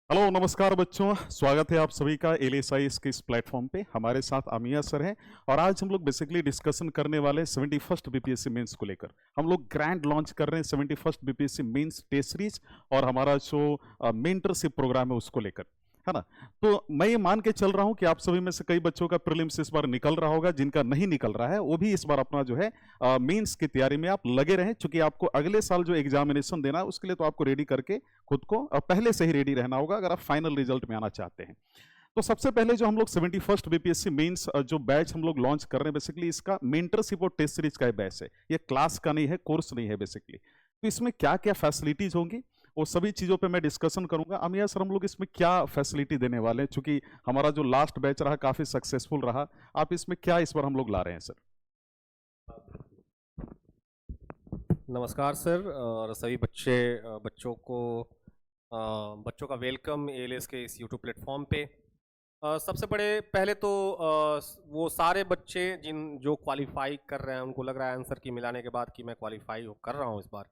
Hello नमस्कार बच्चों, स्वागत है आप सभी का एलएसआईएस के इस प्लेटफॉर्म पे। हमारे साथ आमिया सर हैं और आज हम लोग बेसिकली डिस्कशन करने वाले हैं 71st बीपीएससी मेंस को लेकर। हम लोग ग्रैंड लॉन्च कर रहे हैं 71st BPSC mains test series और हमारा जो मेंटरशिप प्रोग्राम है उसको लेकर, है ना। तो मैं ये मान के चल रहा हूँ कि आप सभी में से कई बच्चों का प्रीलिम्स इस बार निकल रहा होगा, जिनका नहीं निकल रहा है वो भी इस बार अपना जो है मेंस की तैयारी में आप लगे रहें, क्योंकि आपको अगले साल जो एग्जामिनेशन देना है उसके लिए तो आपको रेडी करके खुद को पहले से ही रेडी रहना होगा अगर आप फाइनल रिजल्ट में आना चाहते हैं। तो सबसे पहले जो हम लोग 71st बीपीएससी मेंस जो बैच हम लोग लॉन्च कर रहे हैं, बेसिकली इसका मेंटरशिप और टेस्ट सीरीज का बैच है। ये क्लास का नहीं है, कोर्स नहीं है बेसिकली। तो इसमें क्या क्या फैसिलिटीज होंगी वो सभी चीजों पे मैं डिस्कशन करूंगा। अमिया सर, हम लोग इसमें क्या फैसिलिटी देने वाले हैं, चूंकि हमारा जो लास्ट बैच रहा काफी सक्सेसफुल रहा, आप इसमें क्या इस बार हम लोग ला रहे हैं सर? नमस्कार सर, और सभी बच्चों का वेलकम एएलएस के इस यूट्यूब प्लेटफॉर्म पे। सबसे पहले तो वो सारे बच्चे जो क्वालिफाई कर रहे हैं, उनको लग रहा है आंसर की मिलाने के बाद कि मैं क्वालिफाई कर रहा हूँ इस बार,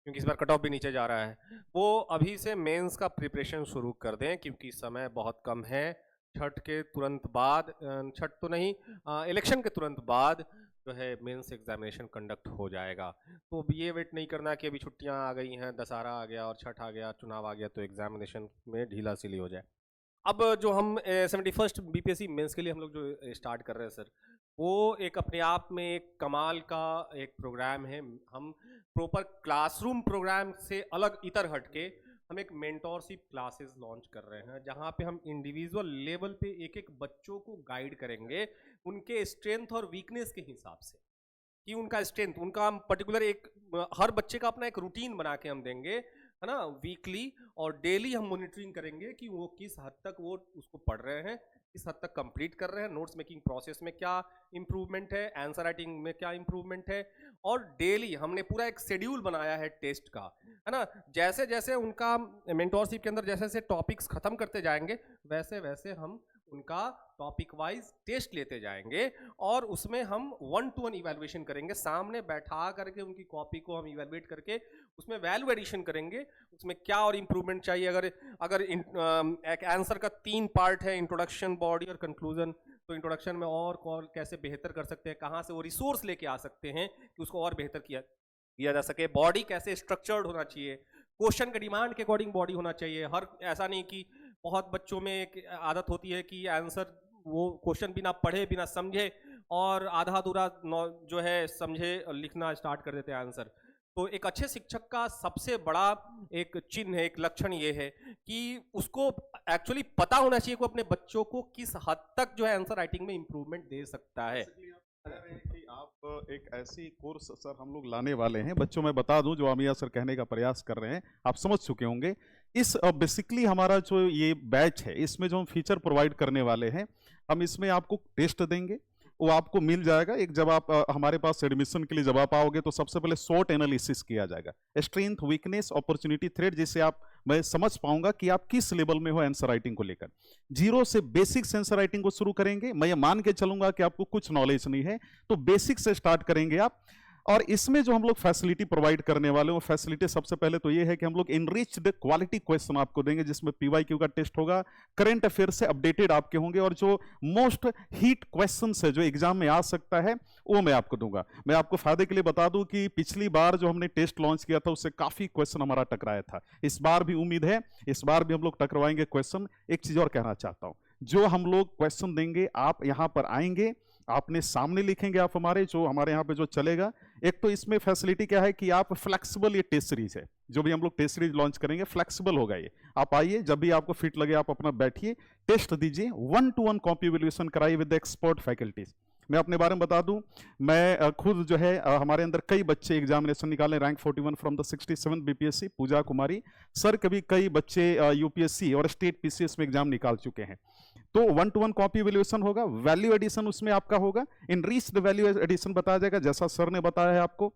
क्योंकि इस बार कट ऑफ भी नीचे जा रहा है, वो अभी से मेंस का प्रिपरेशन शुरू कर दें, क्योंकि समय बहुत कम है। छठ के तुरंत बाद, छठ तो नहीं, इलेक्शन के तुरंत बाद जो है मेंस एग्जामिनेशन कंडक्ट हो जाएगा। तो अब ये वेट नहीं करना कि अभी छुट्टियां आ गई हैं, दशहरा आ गया और छठ आ गया, चुनाव आ गया, तो एग्जामिनेशन में ढीला सिली हो जाए। अब जो हम 71st बीपीएससी मेंस के लिए हम लोग जो स्टार्ट कर रहे हैं सर, वो एक अपने आप में एक कमाल का एक प्रोग्राम है। हम प्रॉपर क्लासरूम प्रोग्राम से अलग इतर हटके हम एक मेंटोरशिप क्लासेस लॉन्च कर रहे हैं, जहाँ पे हम इंडिविजुअल लेवल पे एक एक बच्चों को गाइड करेंगे उनके स्ट्रेंथ और वीकनेस के हिसाब से, कि उनका स्ट्रेंथ, उनका हम पर्टिकुलर एक, हर बच्चे का अपना एक रूटीन बना के हम देंगे, है ना, वीकली, और डेली हम मॉनिटरिंग करेंगे कि वो किस हद तक वो उसको पढ़ रहे हैं, किस हद तक कंप्लीट कर रहे हैं, नोट्स मेकिंग प्रोसेस में क्या इंप्रूवमेंट है, आंसर राइटिंग में क्या इंप्रूवमेंट है। और डेली हमने पूरा एक शेड्यूल बनाया है टेस्ट का, है ना। जैसे जैसे उनका मेंटोरशिप के अंदर जैसे जैसे टॉपिक्स खत्म करते जाएंगे, वैसे वैसे हम उनका टॉपिक वाइज टेस्ट लेते जाएंगे, और उसमें हम 1-to-1 इवैल्यूएशन करेंगे, सामने बैठा करके उनकी कॉपी को हम इवैल्यूएट करके उसमें वैल्यू एडिशन करेंगे, उसमें क्या और इंप्रूवमेंट चाहिए। अगर एक आंसर का 3 पार्ट है, इंट्रोडक्शन, बॉडी और कंक्लूजन, तो इंट्रोडक्शन में और कैसे बेहतर कर सकते हैं, कहाँ से वो रिसोर्स लेके आ सकते हैं कि उसको और बेहतर किया जा सके, बॉडी कैसे स्ट्रक्चर्ड होना चाहिए, क्वेश्चन के डिमांड के अकॉर्डिंग बॉडी होना चाहिए। हर ऐसा नहीं कि बहुत बच्चों में एक आदत होती है कि आंसर वो क्वेश्चन बिना पढ़े बिना समझे और आधा अधूरा जो है समझे लिखना स्टार्ट कर देते हैं आंसर। तो एक अच्छे शिक्षक का सबसे बड़ा एक चिन्ह है, एक लक्षण ये है कि उसको एक्चुअली पता होना चाहिए कि अपने बच्चों को किस हद तक जो है आंसर राइटिंग में इंप्रूवमेंट दे सकता है। कि आप एक ऐसी कोर्स सर हम लोग लाने वाले हैं बच्चों, मैं बता दूं जो आमिया सर कहने का प्रयास कर रहे हैं आप समझ चुके होंगे। इस बेसिकली हमारा जो ये बैच है इसमें जो हम फीचर प्रोवाइड करने वाले हैं, हम इसमें आपको टेस्ट देंगे, वो आपको मिल जाएगा। एक जब आप हमारे पास एडमिशन के लिए जब आप आओगे तो सबसे पहले शॉर्ट एनालिसिस किया जाएगा, स्ट्रेंथ, वीकनेस, अपॉर्चुनिटी, थ्रेट, जिससे आप मैं समझ पाऊंगा कि आप किस लेवल में हो आंसर राइटिंग को लेकर। जीरो से बेसिक आंसर राइटिंग को शुरू करेंगे। मैं ये मान के चलूंगा कि आपको कुछ नॉलेज नहीं है, तो बेसिक से स्टार्ट करेंगे आप। और इसमें जो हम लोग फैसिलिटी प्रोवाइड करने वाले हैं वो फैसिलिटी सबसे पहले तो ये है कि हम लोग इनरिच्ड क्वालिटी क्वेश्चन आपको देंगे, जिसमें पीवाईक्यू का टेस्ट होगा, करंट अफेयर से अपडेटेड आपके होंगे, और जो मोस्ट हीट क्वेश्चन है जो एग्जाम में आ सकता है वो मैं आपको दूंगा। मैं आपको फायदे के लिए बता दूं कि पिछली बार जो हमने टेस्ट लॉन्च किया था उससे काफी क्वेश्चन हमारा टकराया था। इस बार भी उम्मीद है इस बार भी हम लोग टकराएंगे क्वेश्चन। एक चीज और कहना चाहता हूं, जो हम लोग क्वेश्चन देंगे आप यहां पर आएंगे, आपने सामने लिखेंगे, आप जो हमारे यहाँ पे जो चलेगा। एक तो इसमें फैसिलिटी क्या है कि आप फ्लेक्सिबल, ये टेस्ट सीरीज है, जो भी हम लोग टेस्ट सीरीज लॉन्च करेंगे फ्लेक्सिबल होगा ये। आप आइए, जब भी आपको फिट लगे आप अपना बैठिए, टेस्ट दीजिए, 1-to-1 कॉपी इवैल्यूएशन कराइए विद एक्सपर्ट फैकल्टीज। मैं अपने बारे में बता दूं, मैं खुद जो है हमारे अंदर कई बच्चे एग्जामिनेशन निकाले, rank 41 from the 67 BPSC, Pooja Kumari sir, कभी कई बच्चे यूपीएससी और स्टेट पीसीएस में एग्जाम निकाल चुके हैं। तो 1-to-1 कॉपी इवैल्यूएशन होगा, वैल्यू एडिशन उसमें आपका होगा, इनरीच्ड वैल्यू एडिशन बताया जाएगा जैसा सर ने बताया है आपको।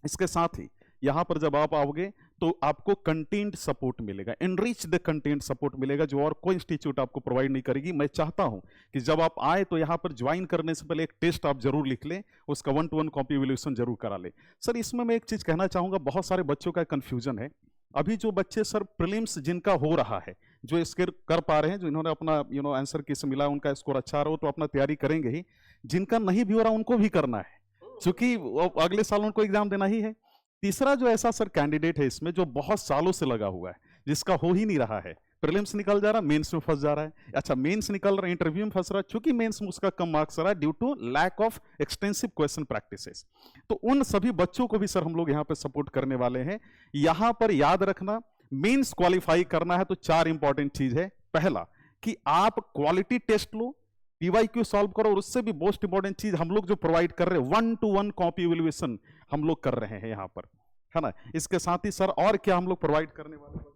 इसके साथ ही यहां पर जब आप आओगे तो आपको कंटेंट सपोर्ट मिलेगा, एनरिच्ड कंटेंट सपोर्ट मिलेगा, जो और कोई इंस्टीट्यूट आपको प्रोवाइड नहीं करेगी। मैं चाहता हूं कि जब आप आए तो यहां पर ज्वाइन करने से पहले एक टेस्ट आप जरूर लिख लें, उसका 1-to-1 कॉपी इवैल्यूएशन जरूर करा लें। सर इसमें मैं एक चीज कहना चाहूंगा, बहुत सारे बच्चों का कंफ्यूजन है। अभी जो बच्चे सर प्रीलिम्स जिनका हो रहा है, जो स्कोर कर पा रहे हैं, जो इन्होंने अपना आंसर किस मिला उनका स्कोर अच्छा रहा हो तो अपना तैयारी करेंगे ही। जिनका नहीं भी हो रहा उनको भी करना है, क्योंकि अगले साल उनको एग्जाम देना ही है। तीसरा जो ऐसा सर कैंडिडेट है इसमें जो बहुत सालों से लगा हुआ है, जिसका हो ही नहीं रहा है, प्रीलिम्स निकल जा रहा, मेंस में फंस जा रहा है, अच्छा मेंस निकल रहा है, इंटरव्यू में फंस रहा है, चूंकि मेंस में उसका कम मार्क्स आ रहा है due to lack of extensive question practices. तो उन सभी बच्चों को भी सर हम लोग यहाँ पे सपोर्ट करने वाले हैं। यहाँ पर याद रखना, मेंस क्वालिफाई करना है तो 4 इंपॉर्टेंट चीज है। पहला कि आप क्वालिटी टेस्ट लो, पीवाईक्यू सॉल्व करो, और उससे भी मोस्ट इंपॉर्टेंट चीज हम लोग जो प्रोवाइड कर रहे हैं 1-to-1 कॉपी इवैल्यूएशन हम लोग कर रहे हैं यहाँ पर, है ना। इसके साथ ही सर और क्या हम लोग प्रोवाइड करने वाले हैं?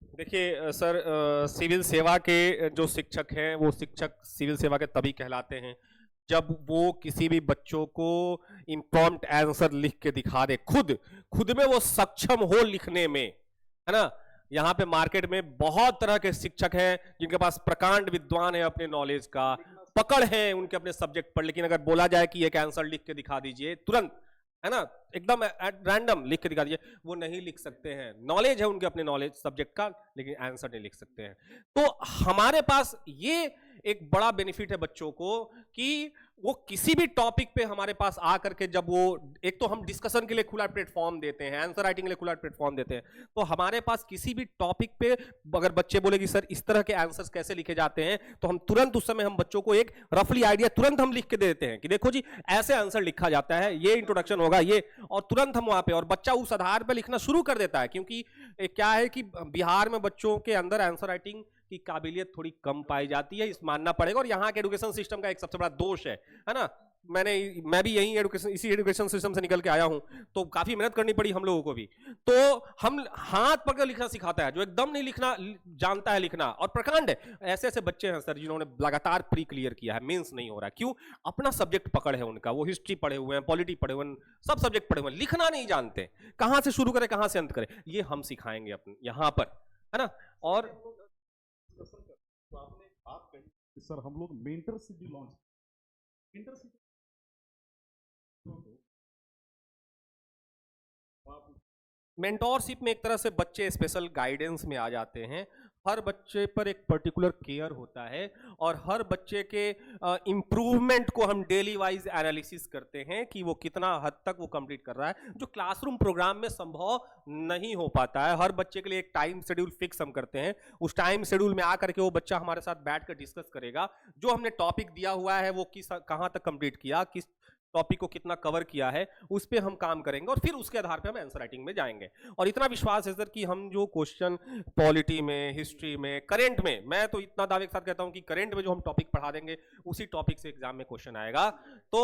देखिए सर, सिविल सेवा के जो शिक्षक हैं वो शिक्षक सिविल सेवा के तभी कहलाते हैं जब वो किसी भी बच्चों को इम्प्रॉम्प्ट आंसर लिख के दिखा दे, खुद में वो सक्षम हो लिखने में, है ना। यहाँ पे मार्केट में बहुत तरह के शिक्षक हैं जिनके पास प्रकांड विद्वान है अपने नॉलेज का, पकड़ है उनके अपने सब्जेक्ट पर, लेकिन अगर बोला जाए कि एक आंसर लिख के दिखा दीजिए तुरंत, है ना, एकदम रैंडम लिख के दिखा दीजिए, वो नहीं लिख सकते हैं। नॉलेज है उनके अपने नॉलेज सब्जेक्ट का, लेकिन आंसर नहीं लिख सकते हैं। तो हमारे पास ये एक बड़ा बेनिफिट है बच्चों को कि वो किसी भी टॉपिक पे हमारे पास आ करके, जब वो, एक तो हम डिस्कशन के लिए खुला प्लेटफॉर्म देते हैं, आंसर राइटिंग के लिए खुला प्लेटफॉर्म देते हैं, तो हमारे पास किसी भी टॉपिक पे अगर बच्चे बोले कि सर इस तरह के आंसर्स कैसे लिखे जाते हैं, तो हम तुरंत उस समय हम बच्चों को एक रफली आइडिया तुरंत हम लिख के दे देते हैं कि देखो जी ऐसे आंसर लिखा जाता है, ये इंट्रोडक्शन होगा ये, और तुरंत हम वहां पे, और बच्चा उस आधार पर लिखना शुरू कर देता है। क्योंकि क्या है कि बिहार में बच्चों के अंदर आंसर राइटिंग की काबिलियत थोड़ी कम पाई जाती है, इस मानना पड़ेगा, और यहाँ के एजुकेशन सिस्टम का एक सबसे बड़ा दोष है ना। मैं भी इसी एजुकेशन सिस्टम से निकल के आया हूं, तो काफी मेहनत करनी पड़ी हम लोगों को भी। तो हम हाथ पकड़ लिखना सिखाता है, जो एकदम नहीं लिखना जानता है लिखना, और प्रकांड है, ऐसे ऐसे बच्चे हैं सर जिन्होंने लगातार प्री क्लियर किया है, मेंस नहीं हो रहा। क्यों? अपना सब्जेक्ट पकड़ है उनका, वो हिस्ट्री पढ़े हुए हैं, पॉलिटी पढ़े हुए हैं, सब सब्जेक्ट पढ़े हुए हैं, लिखना नहीं जानते, कहां से शुरू करें कहां से अंत करें, ये हम सिखाएंगे अपने यहाँ पर, है ना। और तो आपने बात कही सर हम लोग मेंटरशिप भी लॉन्च, मेंटरशिप मेंटोरशिप में एक तरह से बच्चे स्पेशल गाइडेंस में आ जाते हैं। हर बच्चे पर एक पर्टिकुलर केयर होता है, और हर बच्चे के इम्प्रूवमेंट को हम डेली वाइज एनालिसिस करते हैं कि वो कितना हद तक वो कंप्लीट कर रहा है, जो क्लासरूम प्रोग्राम में संभव नहीं हो पाता है। हर बच्चे के लिए एक टाइम शेड्यूल फिक्स हम करते हैं, उस टाइम शेड्यूल में आकर के वो बच्चा हमारे साथ बैठ कर डिस्कस करेगा, जो हमने टॉपिक दिया हुआ है वो कहाँ तक कंप्लीट किया, किस टॉपिक को कितना कवर किया है, उस पे हम काम करेंगे, और फिर उसके आधार पे हम आंसर राइटिंग में जाएंगे। और इतना विश्वास है सर कि हम जो क्वेश्चन पॉलिटी में, हिस्ट्री में, करंट में, मैं तो इतना दावे के साथ कहता हूं कि करंट में जो हम टॉपिक पढ़ा देंगे उसी टॉपिक से एग्जाम में क्वेश्चन आएगा। तो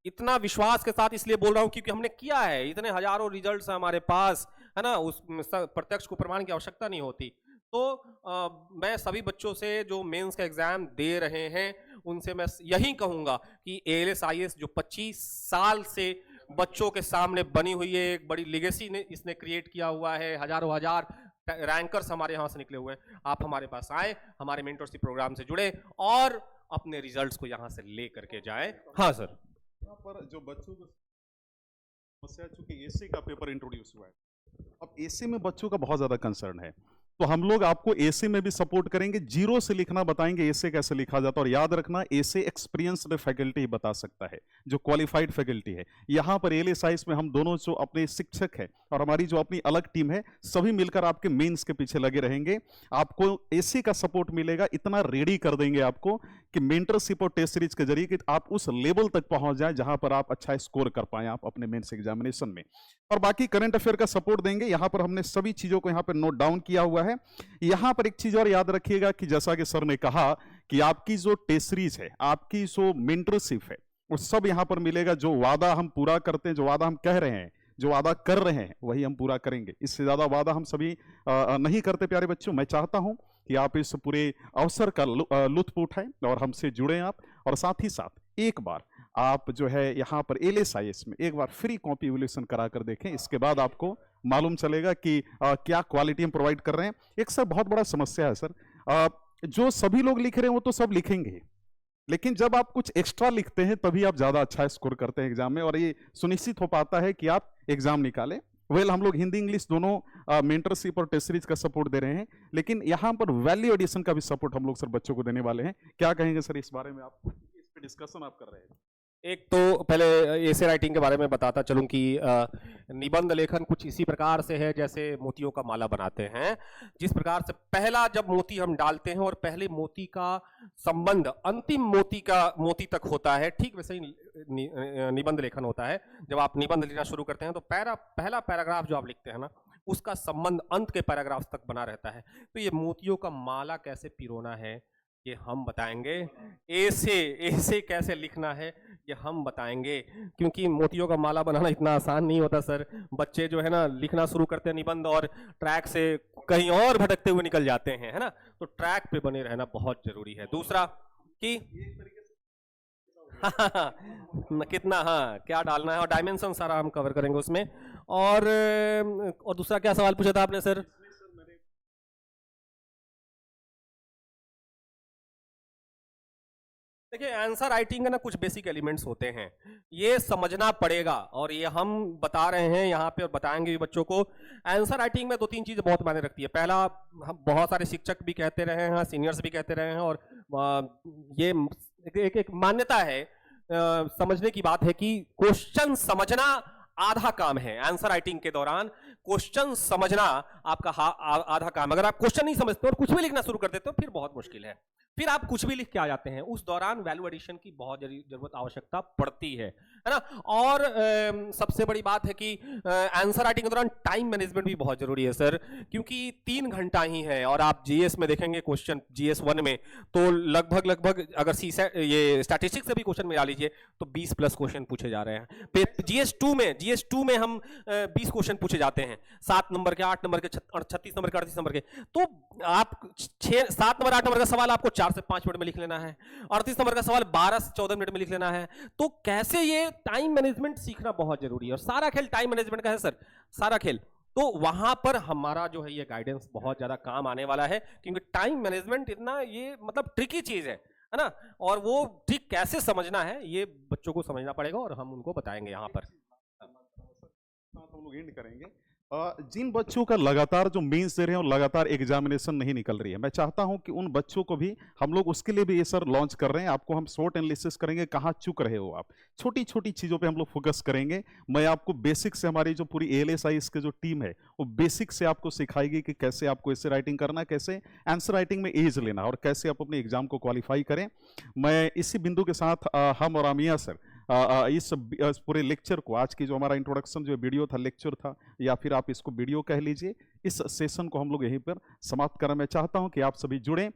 इतना विश्वास के साथ इसलिए बोल रहा हूं क्योंकि हमने किया है, इतने हजारों रिजल्ट्स हमारे पास, है ना, उस प्रत्यक्ष को प्रमाण की आवश्यकता नहीं होती। तो मैं सभी बच्चों से जो मेंस का एग्जाम दे रहे हैं उनसे मैं यही कहूंगा कि ALS IAS जो 25 साल से बच्चों के सामने बनी हुई है, एक बड़ी लेगेसी ने इसने क्रिएट किया हुआ है, हजारों हजार रैंकर्स हमारे यहाँ से निकले हुए हैं। आप हमारे पास आए, हमारे मेंटरशिप प्रोग्राम से जुड़े और अपने रिजल्ट्स को यहाँ से ले करके जाए। हाँ सर, यहाँ पर जो बच्चों को समस्या, चूंकि एसे का पेपर इंट्रोड्यूस हुआ है, अब एसे में बच्चों का बहुत ज्यादा कंसर्न है, तो हम लोग आपको एसे में भी सपोर्ट करेंगे, जीरो से लिखना बताएंगे एसे कैसे लिखा जाता है। और याद रखना एसे एक्सपीरियंस्ड फैकल्टी ही बता सकता है, जो क्वालिफाइड फैकल्टी है। यहाँ पर ALS IAS में हम दोनों जो अपने शिक्षक हैं और हमारी जो अपनी अलग टीम है, सभी मिलकर आपके मेंस के पीछे लगे रहेंगे। आपको एसे का सपोर्ट मिलेगा, इतना रेडी कर देंगे आपको कि मेंटरशिप और टेस्ट सीरीज के जरिए कि आप उस लेवल तक पहुंच जाए जहां पर आप अच्छा स्कोर कर पाए आप अपने मेंस एग्जामिनेशन में। और बाकी करंट अफेयर का सपोर्ट देंगे। यहाँ पर हमने सभी चीजों को यहाँ पर नोट डाउन किया हुआ है। यहाँ पर एक चीज और याद रखिएगा कि जैसा कि सर ने कहा कि आपकी जो टेस्ट सीरीज है, आपकी जो मेंटरशिप है, वो सब यहाँ पर मिलेगा। जो वादा हम पूरा करते हैं, जो वादा हम कह रहे हैं, जो वादा कर रहे हैं, वही हम पूरा करेंगे। इससे ज्यादा वादा हम सभी नहीं करते प्यारे बच्चों। मैं चाहता हूं कि आप इस पूरे अवसर का लुत्फ उठाएं और हमसे जुड़ें आप, और साथ ही साथ एक बार आप जो है यहाँ पर ALS IAS में एक बार फ्री कॉपी इवैल्यूएशन करा कर देखें। इसके बाद आपको मालूम चलेगा कि क्या क्वालिटी हम प्रोवाइड कर रहे हैं। एक सर बहुत बड़ा समस्या है सर, जो सभी लोग लिख रहे हैं वो तो सब लिखेंगे, लेकिन जब आप कुछ एक्स्ट्रा लिखते हैं तभी आप ज्यादा अच्छा स्कोर करते हैं एग्जाम में, और ये सुनिश्चित हो पाता है कि आप एग्जाम निकालें। वेल हम लोग हिंदी इंग्लिश दोनों मेंटरशिप और टेस्ट सीरीज का सपोर्ट दे रहे हैं, लेकिन यहाँ पर वैल्यू एडिशन का भी सपोर्ट हम लोग सर बच्चों को देने वाले हैं। क्या कहेंगे सर इस बारे में आप, इस पे डिस्कशन आप कर रहे हैं? एक तो पहले एसे राइटिंग के बारे में बताता चलूं कि निबंध लेखन कुछ इसी प्रकार से है जैसे मोतियों का माला बनाते हैं। जिस प्रकार से पहला जब मोती हम डालते हैं और पहले मोती का संबंध अंतिम मोती तक होता है, ठीक वैसे ही निबंध लेखन होता है। जब आप निबंध लिखना शुरू करते हैं तो पहला पैराग्राफ जो आप लिखते हैं ना, उसका संबंध अंत के पैराग्राफ तक बना रहता है। तो ये मोतियों का माला कैसे पिरोना है ये हम बताएंगे, ऐसे कैसे लिखना है ये हम बताएंगे, क्योंकि मोतियों का माला बनाना इतना आसान नहीं होता सर। बच्चे जो है ना लिखना शुरू करते हैं निबंध और ट्रैक से कहीं और भटकते हुए निकल जाते हैं, है ना। तो ट्रैक पे बने रहना बहुत जरूरी है। दूसरा कि कितना, हाँ क्या डालना है और डायमेंशन सारा हम कवर करेंगे उसमें। और दूसरा क्या सवाल पूछा था आपने सर? देखिए आंसर राइटिंग है ना, कुछ बेसिक एलिमेंट्स होते हैं, ये समझना पड़ेगा और ये हम बता रहे हैं यहाँ पे और बताएंगे भी बच्चों को। आंसर राइटिंग में 2-3 चीजें बहुत मायने रखती है। पहला, हम बहुत सारे शिक्षक भी कहते रहे हैं, सीनियर्स भी कहते रहे हैं, और ये एक मान्यता है, समझने की बात है कि क्वेश्चन समझना आधा काम है। आंसर राइटिंग के दौरान क्वेश्चन समझना आपका आधा काम। अगर आप क्वेश्चन नहीं समझते और कुछ भी लिखना शुरू कर देते हो फिर बहुत मुश्किल है, फिर आप कुछ भी लिख के आ जाते हैं। उस दौरान वैल्यू एडिशन की बहुत जरूरत आवश्यकता पड़ती है ना। और सबसे बड़ी बात है कि आंसर राइटिंग के दौरान टाइम मैनेजमेंट भी बहुत जरूरी है सर, क्योंकि 3 घंटा ही है। और आप जीएस में देखेंगे क्वेश्चन, जीएस 1 में तो लगभग अगर ये स्टैटिस्टिक्स से भी क्वेश्चन मिला लीजिए तो 20+ क्वेश्चन पूछे जा रहे हैं। जीएस 2 में हम 20 क्वेश्चन पूछे जाते हैं, 7 नंबर के, 8 नंबर के, 36 नंबर के, 38 नंबर के। तो आप 7 नंबर 8 नंबर का सवाल आपको 4 से 5 मिनट में लिख लेना है, 38 नंबर का सवाल 12 से 14 मिनट में लिख लेना है। तो कैसे ये टाइम मैनेजमेंट सीखना बहुत जरूरी है, और सारा खेल टाइम मैनेजमेंट का है सर, सारा खेल। तो वहां पर हमारा जो है ये गाइडेंस बहुत ज्यादा काम आने वाला है, क्योंकि टाइम मैनेजमेंट इतना ये मतलब ट्रिकी चीज है ना। और वो ठीक कैसे समझना है ये बच्चों को समझना पड़ेगा और हम उनको बताएंगे यहाँ पर। हम लोग एंड करेंगे। जिन बच्चों का लगातार जो मेंस दे रहे हैं और लगातार एग्जामिनेशन नहीं निकल रही है, मैं चाहता हूं कि उन बच्चों को भी हम लोग उसके लिए भी ये सर लॉन्च कर रहे हैं। आपको हम शॉर्ट एनालिसिस करेंगे, कहाँ चुक रहे हो आप, छोटी छोटी चीज़ों पे हम लोग फोकस करेंगे। मैं आपको बेसिक से, हमारी जो पूरी ALSI की जो टीम है वो बेसिक से आपको सिखाएगी कि कैसे आपको ऐसे राइटिंग करना, कैसे आंसर राइटिंग में एज लेना और कैसे आप अपने एग्जाम को क्वालिफाई करें। मैं इसी बिंदु के साथ हम और आमिया सर इस पूरे लेक्चर को, आज की जो हमारा इंट्रोडक्शन जो वीडियो था, लेक्चर था, या फिर आप इसको वीडियो कह लीजिए, इस सेशन को हम लोग यहीं पर समाप्त करें। मैं चाहता हूं कि आप सभी जुड़ें।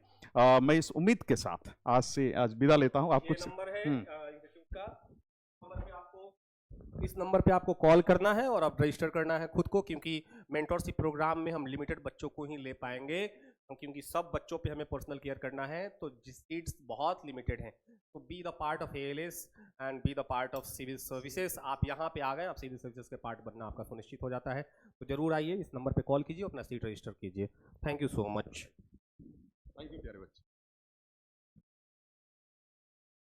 मैं इस उम्मीद के साथ आज विदा लेता हूं। आप कुछ नंबर है इंस्टीट्यूट का, नंबर पे आपको, इस नंबर पे आपको कॉल करना है और आप रजिस्टर करना है खुद को, क्योंकि मेंटरशिप प्रोग्राम में हम लिमिटेड बच्चों को ही ले पाएंगे, क्योंकि सब बच्चों पे हमें पर्सनल केयर करना है, तो सीट्स बहुत लिमिटेड हैं। तो be the part of ALS and be the part of civil services. आप यहाँ पे आ गए, आप सिविल सर्विसेज के पार्ट बनना आपका सुनिश्चित हो जाता है। तो जरूर आइए, इस नंबर पे कॉल कीजिए, अपना सीट रजिस्टर कीजिए। Thank you so much. Thank you प्यारे बच्चे।